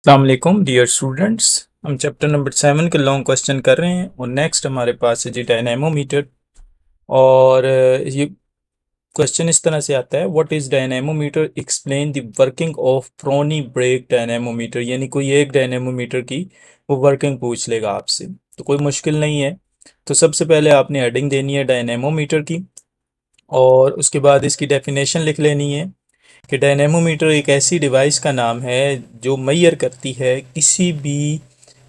अस्सलाम dear students. हम chapter number 7 के लॉन्ग क्वेश्चन कर रहे हैं और नेक्स्ट हमारे पास है जी डायनेमोमीटर। और ये क्वेश्चन इस तरह से आता है, what is dynamometer, explain the working of Prony brake dynamometer. यानी कोई एक डायनेमोमीटर की वो वर्किंग पूछ लेगा आपसे, तो कोई मुश्किल नहीं है। तो सबसे पहले आपने हेडिंग देनी है डायनेमोमीटर की और उसके बाद इसकी डेफिनेशन लिख लेनी है कि डायनेमोमीटर एक ऐसी डिवाइस का नाम है जो मेजर करती है किसी भी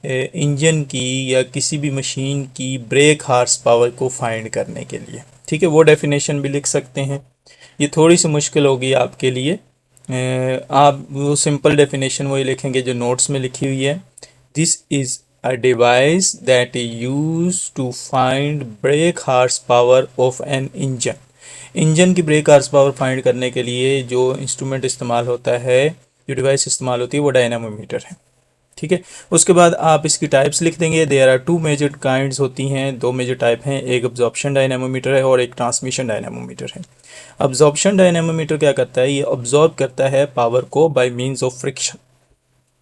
इंजन की या किसी भी मशीन की ब्रेक हार्स पावर को फाइंड करने के लिए। ठीक है, वो डेफिनेशन भी लिख सकते हैं। ये थोड़ी सी मुश्किल होगी आपके लिए। आप वो सिंपल डेफिनेशन वही लिखेंगे जो नोट्स में लिखी हुई है। This is a device that use to find brake horse power of an engine. Engine की ब्रेक हार्स पावर फाइंड करने के लिए जो इंस्ट्रूमेंट इस्तेमाल होता है, जो डिवाइस इस्तेमाल होती है, वो डायनामोमीटर है। ठीक है, उसके बाद आप इसकी टाइप्स लिख देंगे। There are two major kinds होती हैं, दो मेजर टाइप हैं, एक अब्जॉर्प्शन डायनामोमीटर है और एक ट्रांसमिशन डायनामोमीटर है। अब्जॉर्प्शन डायनामोमीटर क्या करता है, ये अब्जॉर्ब करता है पावर को बाय मींस ऑफ फ्रिक्शन।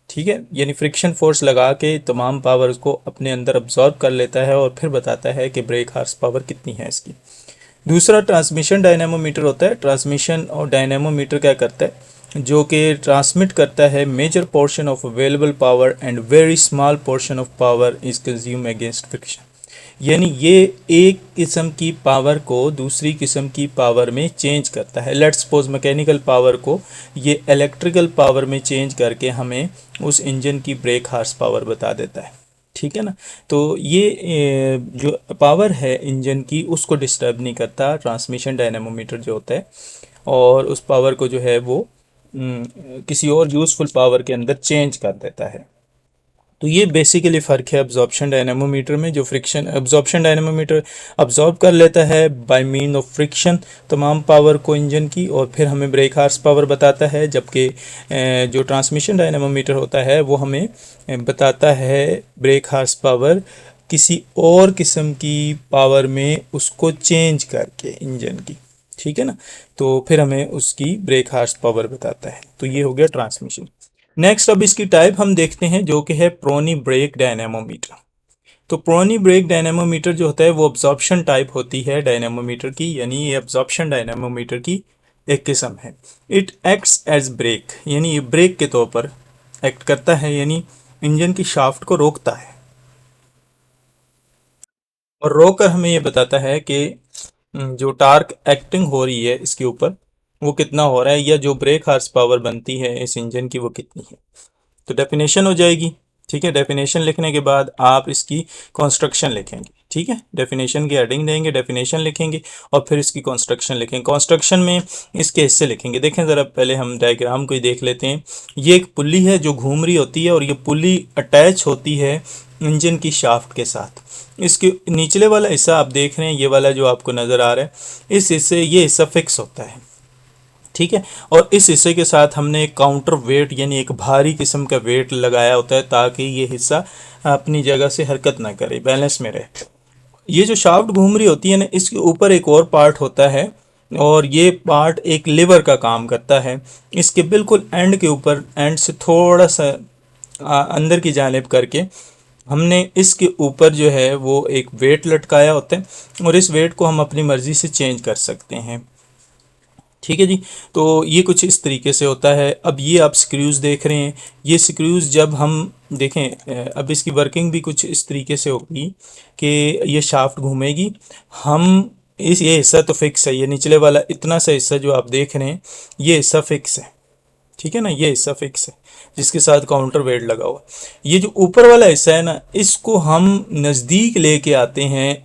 ठीक है, यानी फ्रिक्शन फोर्स लगा के तमाम पावर को अपने अंदर अब्जॉर्ब कर लेता है और फिर बताता है कि ब्रेक हार्स पावर कितनी है इसकी। दूसरा ट्रांसमिशन डायनेमोमीटर होता है। ट्रांसमिशन और डायनेमोमीटर क्या करता है, जो कि ट्रांसमिट करता है major portion of available power and very small portion of power is consume against friction. यानी ये एक किस्म की पावर को दूसरी किस्म की पावर में चेंज करता है। लेट्स सपोज मैकेनिकल पावर को ये इलेक्ट्रिकल पावर में चेंज करके हमें उस इंजन की ब्रेक हार्स पावर बता देता है। ठीक है ना, तो ये जो पावर है इंजन की उसको डिस्टर्ब नहीं करता ट्रांसमिशन डायनेमोमीटर जो होता है, और उस पावर को जो है वो किसी और यूज़फुल पावर के अंदर चेंज कर देता है। तो ये बेसिकली फ़र्क है अब्जॉर्प्शन डायनेमोमीटर में। जो फ्रिक्शन अब्जॉर्प्शन डायनेमोमीटर अब्जॉर्ब कर लेता है बाय मीन ऑफ फ्रिक्शन तमाम पावर को इंजन की और फिर हमें ब्रेक हार्स पावर बताता है, जबकि जो ट्रांसमिशन डायनेमोमीटर होता है वो हमें बताता है ब्रेक हार्स पावर किसी और किस्म की पावर में उसको चेंज करके इंजन की। ठीक है ना, तो फिर हमें उसकी ब्रेक हार्स पावर बताता है। तो ये हो गया ट्रांसमिशन। नेक्स्ट अब इसकी टाइप हम देखते हैं जो कि है प्रोनी ब्रेक डायनेमोमीटर। तो प्रोनी ब्रेक डायनेमोमीटर जो होता है वो अब्जॉर्प्शन टाइप होती है डायनेमोमीटर की, यानी ये अब्जॉर्प्शन डायनेमोमीटर की एक किस्म है। इट एक्ट्स एज ब्रेक, यानी ये ब्रेक के तौर पर एक्ट करता है, यानी इंजन की शाफ्ट को रोकता है और रोककर हमें ये बताता है कि जो टार्क एक्टिंग हो रही है इसके ऊपर वो कितना हो रहा है, या जो ब्रेक हार्स पावर बनती है इस इंजन की वो कितनी है। तो डेफिनेशन हो जाएगी। ठीक है, डेफिनेशन लिखने के बाद आप इसकी कंस्ट्रक्शन लिखेंगे। ठीक है, डेफिनेशन की हेडिंग देंगे, डेफिनेशन लिखेंगे और फिर इसकी कंस्ट्रक्शन लिखेंगे। कंस्ट्रक्शन में इसके हिस्से लिखेंगे। देखें ज़रा, पहले हम डायग्राम को ही देख लेते हैं। ये एक पुल्ली है जो घूम रही होती है और ये पुल्ली अटैच होती है इंजन की शाफ्ट के साथ। इसके निचले वाला हिस्सा आप देख रहे हैं, ये वाला जो आपको नज़र आ रहा है, इस हिस्से ये हिस्सा फिक्स होता है। ठीक है, और इस हिस्से के साथ हमने एक काउंटर वेट यानी एक भारी किस्म का वेट लगाया होता है ताकि ये हिस्सा अपनी जगह से हरकत ना करे, बैलेंस में रहे। ये जो शाफ्ट घूम रही होती है ना, इसके ऊपर एक और पार्ट होता है और ये पार्ट एक लीवर का काम करता है। इसके बिल्कुल एंड के ऊपर, एंड से थोड़ा सा अंदर की जानिब करके हमने इसके ऊपर जो है वो एक वेट लटकाया होता है और इस वेट को हम अपनी मर्ज़ी से चेंज कर सकते हैं। ठीक है जी, तो ये कुछ इस तरीके से होता है। अब ये आप स्क्रूज़ देख रहे हैं, ये स्क्रूज़ जब हम देखें, अब इसकी वर्किंग भी कुछ इस तरीके से होगी कि ये शाफ्ट घूमेगी। हम ये हिस्सा तो फिक्स है, ये निचले वाला इतना सा हिस्सा जो आप देख रहे हैं ये हिस्सा फिक्स है। ठीक है ना, ये हिस्सा फिक्स है जिसके साथ काउंटर वेट लगा हुआ। ये जो ऊपर वाला हिस्सा है ना, इसको हम नज़दीक लेके आते हैं।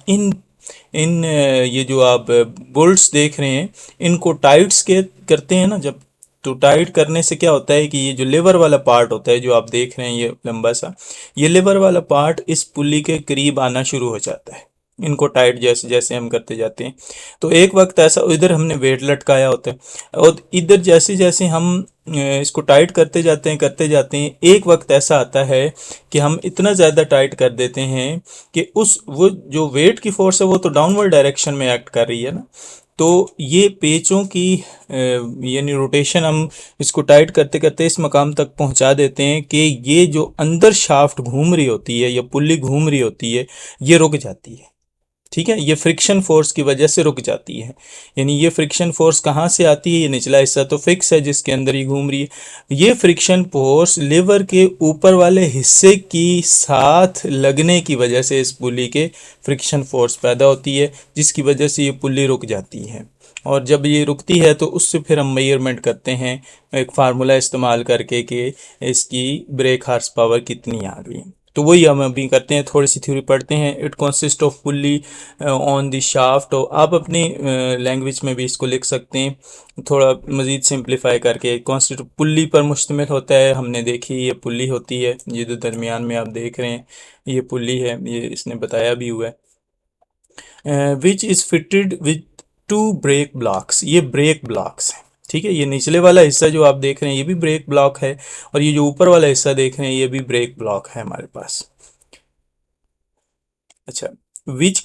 इन ये जो आप बोल्ट्स देख रहे हैं इनको टाइट्स के करते हैं ना जब, तो टाइट करने से क्या होता है कि ये जो लेवर वाला पार्ट होता है जो आप देख रहे हैं ये लंबा सा, ये लेवर वाला पार्ट इस पुल्ली के करीब आना शुरू हो जाता है इनको टाइट जैसे जैसे हम करते जाते हैं। तो एक वक्त ऐसा इधर हमने वेट लटकाया होता है और इधर जैसे जैसे हम इसको टाइट करते जाते हैं, एक वक्त ऐसा आता है कि हम इतना ज़्यादा टाइट कर देते हैं कि उस वो जो वेट की फोर्स है वो तो डाउनवर्ड डायरेक्शन में एक्ट कर रही है ना, तो ये पेचों की यानी रोटेशन हम इसको टाइट करते करते इस मकाम तक पहुंचा देते हैं कि ये जो अंदर शाफ्ट घूम रही होती है या पुल्ली घूम रही होती है ये रुक जाती है। ठीक है, ये फ्रिक्शन फोर्स की वजह से रुक जाती है। यानी ये फ्रिक्शन फोर्स कहाँ से आती है? ये निचला हिस्सा तो फिक्स है जिसके अंदर ये घूम रही है। ये फ्रिक्शन फोर्स लीवर के ऊपर वाले हिस्से की साथ लगने की वजह से इस पुली के फ्रिक्शन फोर्स पैदा होती है, जिसकी वजह से ये पुली रुक जाती है। और जब ये रुकती है तो उससे फिर हम मेजरमेंट करते हैं एक फार्मूला इस्तेमाल करके कि इसकी ब्रेक हार्स पावर कितनी आ गई। तो वही हम अभी करते हैं, थोड़ी सी थ्योरी पढ़ते हैं। It consist of pulley on the shaft. तो आप अपनी लैंग्वेज में भी इसको लिख सकते हैं थोड़ा मज़ीद सिंप्लीफाई करके। कंसिस्ट पुल्ली पर मुश्तमिल होता है, हमने देखी ये पुल्ली होती है, ये जो दरमियान में आप देख रहे हैं ये पुल्ली है, ये इसने बताया भी हुआ है। Which is fitted with two brake blocks, ये ब्रेक ब्लॉक्स हैं। ठीक है, ये निचले वाला हिस्सा जो आप देख रहे हैं ये भी ब्रेक ब्लॉक है, और ये जो ऊपर वाला हिस्सा देख रहे हैं ये भी ब्रेक ब्लॉक है हमारे पास। अच्छा, which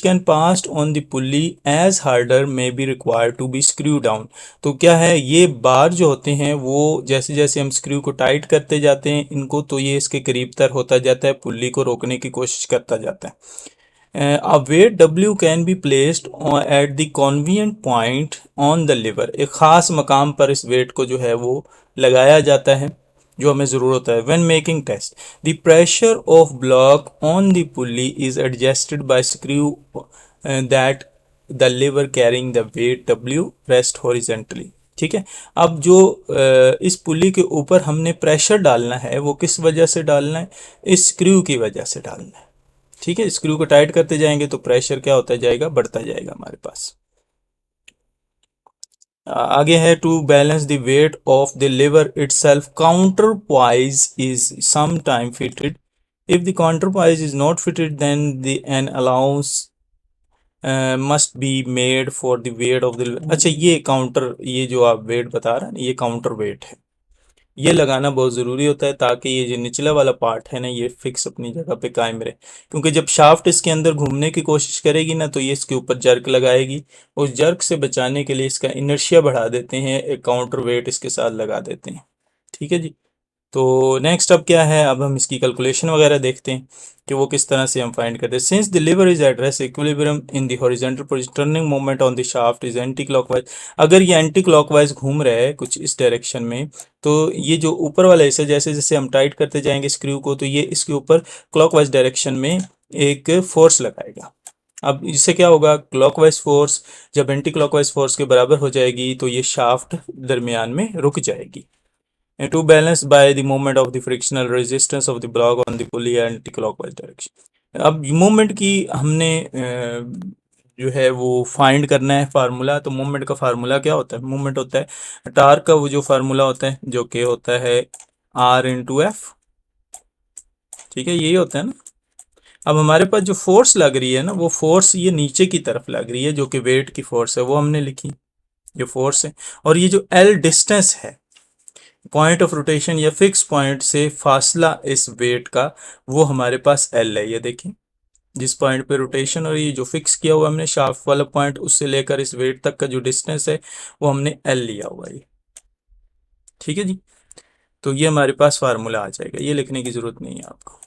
can passed on the pulley as harder may be required to be screw down। तो क्या है, ये बार जो होते हैं वो जैसे जैसे हम स्क्रू को टाइट करते जाते हैं इनको, तो ये इसके करीब तर होता जाता है, पुल्ली को रोकने की कोशिश करता जाता है। A weight W can be placed at the convenient point on the lever। एक ख़ास मकाम पर इस वेट को जो है वो लगाया जाता है जो हमें ज़रूरत होता है। When making test, the pressure of block on the pulley is adjusted by screw that the lever carrying the weight W rest horizontally। ठीक है, अब जो इस पुली के ऊपर हमने प्रेशर डालना है वो किस वजह से डालना है? इस स्क्रू की वजह से डालना है। ठीक है, स्क्रू को टाइट करते जाएंगे तो प्रेशर क्या होता जाएगा? बढ़ता जाएगा हमारे पास। आगे है to balance the weight of the lever itself counterpoise is some time fitted. If the counterpoise is not fitted then the an allowance must be made for the weight of the. अच्छा, ये counter, ये जो आप wait बता रहे हैं ये counter wait है, ये लगाना बहुत ज़रूरी होता है ताकि ये जो निचला वाला पार्ट है ना ये फिक्स अपनी जगह पे कायम रहे। क्योंकि जब शाफ्ट इसके अंदर घूमने की कोशिश करेगी ना तो ये इसके ऊपर जर्क लगाएगी, उस जर्क से बचाने के लिए इसका इनर्शिया बढ़ा देते हैं, एक काउंटर वेट इसके साथ लगा देते हैं। ठीक है जी। तो नेक्स्ट अब क्या है, अब हम इसकी कैलकुलेशन वगैरह देखते हैं कि वो किस तरह से हम फाइंड करते हैं। Since the lever is at rest equilibrium in the horizontal position, turning moment on the shaft is anti clockwise. अगर ये एंटी क्लॉकवाइज घूम रहा है कुछ इस डायरेक्शन में, तो ये जो ऊपर वाला हिस्सा जैसे जैसे हम टाइट करते जाएंगे स्क्रू को तो ये इसके ऊपर क्लॉकवाइज डायरेक्शन में एक फोर्स लगाएगा। अब इससे क्या होगा, क्लॉकवाइज फोर्स जब एंटी क्लॉकवाइज फोर्स के बराबर हो जाएगी तो ये शाफ्ट दरमियान में रुक जाएगी। to balance by the moment of the frictional resistance of the block on the pulley anti-clockwise direction। अब मोमेंट की हमने जो है वो फाइंड करना है फार्मूला। तो मोमेंट का फार्मूला क्या होता है? मोमेंट होता है टार्क का वो जो फार्मूला होता है जो कि होता है R इंटू एफ। ठीक है, यही होता है ना। अब हमारे पास जो फोर्स लग रही है ना वो फोर्स ये नीचे की तरफ लग रही है जो कि वेट की फोर्स है, वो हमने लिखी जो फोर्स है। और ये जो L डिस्टेंस है पॉइंट ऑफ रोटेशन या फिक्स पॉइंट से फासला इस वेट का, वो हमारे पास L है। ये देखिए जिस पॉइंट पे रोटेशन और ये जो फिक्स किया हुआ हमने शाफ्ट वाला पॉइंट उससे लेकर इस वेट तक का जो डिस्टेंस है वो हमने L लिया हुआ है। ठीक है जी, तो ये हमारे पास फार्मूला आ जाएगा, ये लिखने की ज़रूरत नहीं है आपको।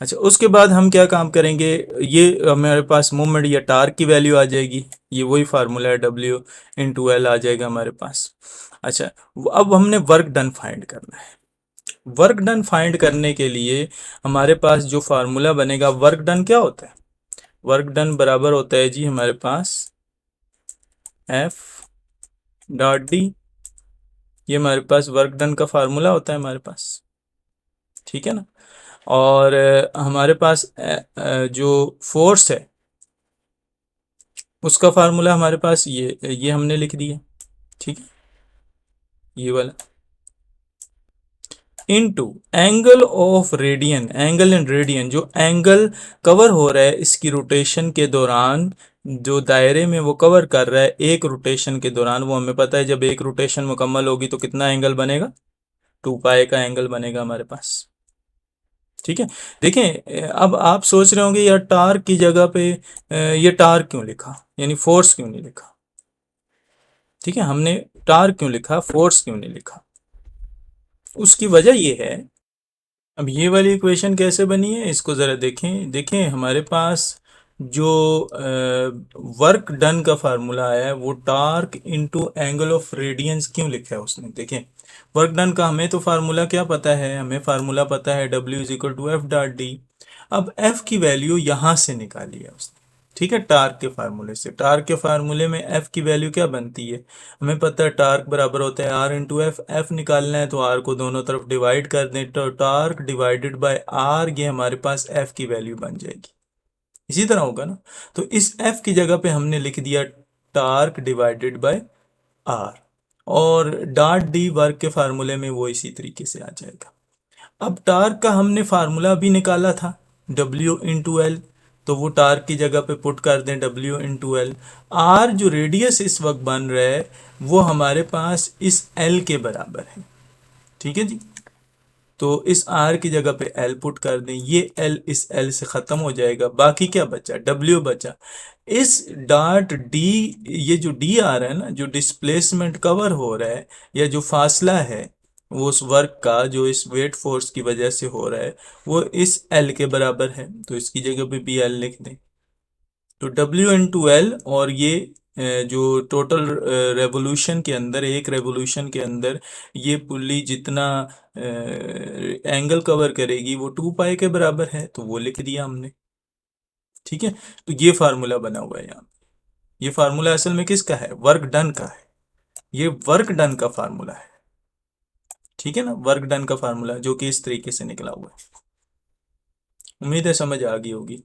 अच्छा, उसके बाद हम क्या काम करेंगे, ये हमारे पास मोमेंट या टार्क की वैल्यू आ जाएगी, ये वही फार्मूला है W इंटू L आ जाएगा हमारे पास। अच्छा, अब हमने वर्क डन फाइंड करना है। वर्क डन फाइंड करने के लिए हमारे पास जो फार्मूला बनेगा, वर्क डन क्या होता है? वर्क डन बराबर होता है जी हमारे पास F डॉट डी, ये हमारे पास वर्क डन का फार्मूला होता है हमारे पास। ठीक है ना। और हमारे पास जो फोर्स है उसका फार्मूला हमारे पास ये हमने लिख दिया। ठीक है, ये वाला into angle of radian, angle in radian, जो एंगल कवर हो रहा है इसकी रोटेशन के दौरान, जो दायरे में वो कवर कर रहा है एक रोटेशन के दौरान, वो हमें पता है जब एक रोटेशन मुकम्मल होगी तो कितना एंगल बनेगा? 2 पाई का एंगल बनेगा हमारे पास। ठीक है। देखें, अब आप सोच रहे होंगे यार टार्क की जगह पे ये टार्क क्यों लिखा, यानी फोर्स क्यों नहीं लिखा। ठीक है, हमने टार्क क्यों लिखा, फोर्स क्यों नहीं लिखा। उसकी वजह ये है, अब ये वाली इक्वेशन कैसे बनी है इसको ज़रा देखें। देखें हमारे पास जो वर्क डन का फार्मूला आया है वो torque into angle of radians क्यों लिखा है उसने। देखें वर्क डन का हमें तो फार्मूला क्या पता है, हमें फार्मूला पता है W is equal to F dot D. अब एफ की वैल्यू यहाँ से निकाली है उसने। ठीक है, टार्क के फार्मूले से। टार्क के फार्मूले में एफ की वैल्यू क्या बनती है, हमें पता है टार्क बराबर होता है आर इंटू एफ। एफ निकालना है तो आर को दोनों तरफ डिवाइड कर दें, तो टार्क डिवाइडेड बाय आर ये हमारे पास एफ की वैल्यू बन जाएगी। इसी तरह होगा ना, तो इस एफ की जगह पे हमने लिख दिया टार्क डिवाइडेड बाय आर, और डॉट डी वर्क के फार्मूले में वो इसी तरीके से आ जाएगा। अब टार्क का हमने फार्मूला भी निकाला था W इंटू एल, तो वो टार्क की जगह पे पुट कर दें W इंटू एल। आर जो रेडियस इस वक्त बन रहा है वो हमारे पास इस L के बराबर है। ठीक है जी, तो इस R की जगह पे L पुट कर दें, ये L इस L से ख़त्म हो जाएगा, बाकी क्या बचा, W बचा। इस डॉट D, ये जो D आ रहा है ना, जो डिस्प्लेसमेंट कवर हो रहा है या जो फासला है वो उस वर्क का जो इस वेट फोर्स की वजह से हो रहा है वो इस L के बराबर है, तो इसकी जगह पे भी L लिख दें। तो W इंटू एल, और ये जो टोटल रेवोल्यूशन के अंदर, एक रेवोल्यूशन के अंदर ये पुल्ली जितना एंगल कवर करेगी वो 2 पाई के बराबर है, तो वो लिख दिया हमने। ठीक है, तो ये फार्मूला बना हुआ है यहाँ पे। ये फार्मूला असल में किसका है, वर्क डन का है। ये वर्क डन का फार्मूला है। ठीक है ना, वर्क डन का फार्मूला जो कि इस तरीके से निकला हुआ है। उम्मीद है समझ आ गई होगी।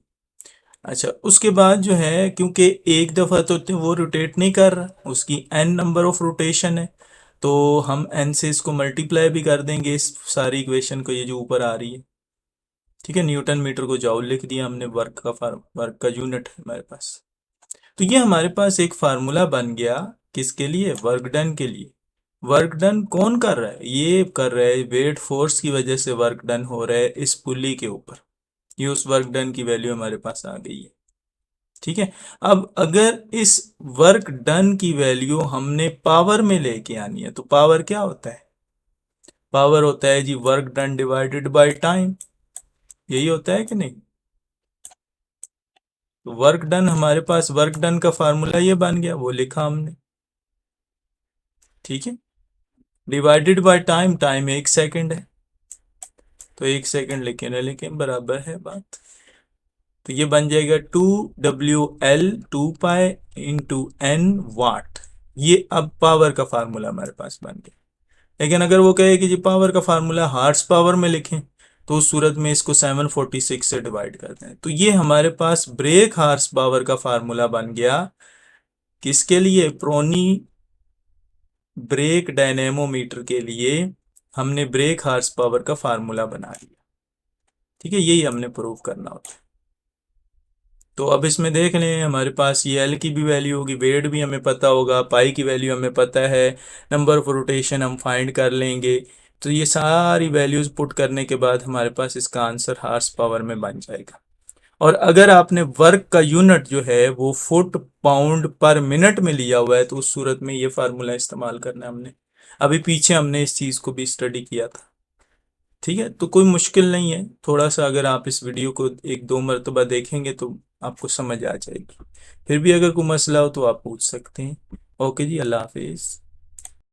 अच्छा, उसके बाद जो है, क्योंकि एक दफ़ा तो वो रोटेट नहीं कर रहा, उसकी n नंबर ऑफ रोटेशन है, तो हम n से इसको मल्टीप्लाई भी कर देंगे इस सारी इक्वेशन को, ये जो ऊपर आ रही है। ठीक है, न्यूटन मीटर को जॉउल लिख दिया हमने, वर्क का यूनिट है हमारे पास। तो ये हमारे पास एक फार्मूला बन गया, किसके लिए, वर्क डन के लिए। वर्क डन कौन कर रहा है, ये कर रहा है वेट फोर्स की वजह से वर्क डन हो रहा है इस पुली के ऊपर। ये उस वर्क डन की वैल्यू हमारे पास आ गई है। ठीक है, अब अगर इस वर्क डन की वैल्यू हमने पावर में लेके आनी है, तो पावर क्या होता है, पावर होता है जी work done divided by time, यही होता है कि नहीं। तो वर्क डन, हमारे पास वर्क डन का फार्मूला ये बन गया, वो लिखा हमने। ठीक है, divided by time, time 1 second है, तो 1 सेकंड लिखे ना लिखे बराबर है बात। तो ये बन जाएगा 2WL 2 पाई इंटू एन वाट। ये अब पावर का फार्मूला हमारे पास बन गया। लेकिन अगर वो कहे कि जी पावर का फार्मूला हार्स पावर में लिखें, तो उस सूरत में इसको 746 से डिवाइड करते हैं। तो ये हमारे पास ब्रेक हार्स पावर का फार्मूला बन गया, किसके लिए, प्रोनी ब्रेक डायनेमोमीटर के लिए हमने ब्रेक हार्स पावर का फार्मूला बना लिया। ठीक है, यही हमने प्रूव करना होता है। तो अब इसमें देख लें, हमारे पास ये एल की भी वैल्यू होगी, वेट भी हमें पता होगा, पाई की वैल्यू हमें पता है, नंबर ऑफ रोटेशन हम फाइंड कर लेंगे। तो ये सारी वैल्यूज पुट करने के बाद हमारे पास इसका आंसर हार्स पावर में बन जाएगा। और अगर आपने वर्क का यूनिट जो है वो फुट पाउंड पर मिनट में लिया हुआ है, तो उस सूरत में ये फार्मूला इस्तेमाल करना है हमने। अभी पीछे हमने इस चीज़ को भी स्टडी किया था। ठीक है, तो कोई मुश्किल नहीं है, थोड़ा सा अगर आप इस वीडियो को 1-2 मरतबा देखेंगे तो आपको समझ आ जाएगी। फिर भी अगर कोई मसला हो तो आप पूछ सकते हैं। ओके जी, अल्लाह हाफिज़।